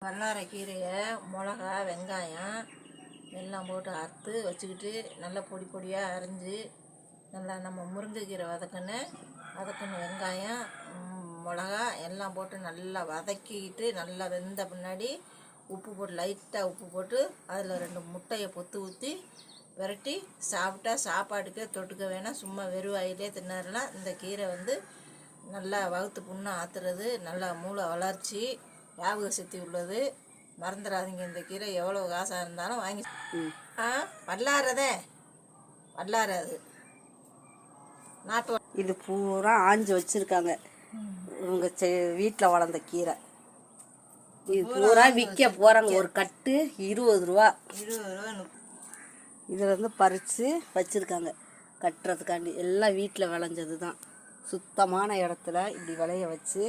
வல்லாரை கீரையை மிளகா வெங்காயம் எல்லாம் போட்டு அறுத்து வச்சுக்கிட்டு நல்லா பொடி பொடியாக அரிஞ்சு நல்லா நம்ம முருங்கைக்கீரை வதக்கணும் வெங்காயம் மிளகா எல்லாம் போட்டு நல்லா வதக்கிக்கிட்டு நல்லா வெந்த பின்னாடி உப்பு போட்டு லைட்டாக உப்பு போட்டு அதில் 2 முட்டையை பொத்து ஊற்றி விரட்டி சாப்பிட்டா சாப்பாட்டுக்கே தொட்டுக்க வேணாம், சும்மா வெறும் வாயிலே தின்னறலாம். இந்த கீரை நல்லா வகுத்து புண்ணை ஆற்றுறது, நல்லா மூளை வளர்ச்சி, ஞாபக சக்தி உள்ளது. மறந்துடாதீங்க. இந்த கீரை எவ்வளோ காசாக இருந்தாலும் வாங்கி வல்லாரது நாட்டு இது பூரா ஆஞ்சு வச்சுருக்காங்க. இவங்க வீட்டில் வளர்ந்த கீரை. இது பூரா விற்க போகிறாங்க. ஒரு கட்டு 20 ரூபா. இதில் பறித்து வச்சுருக்காங்க கட்டுறதுக்காண்டி. எல்லாம் வீட்டில் விளைஞ்சது தான். சுத்தமான இடத்துல இப்படி விளைய வச்சு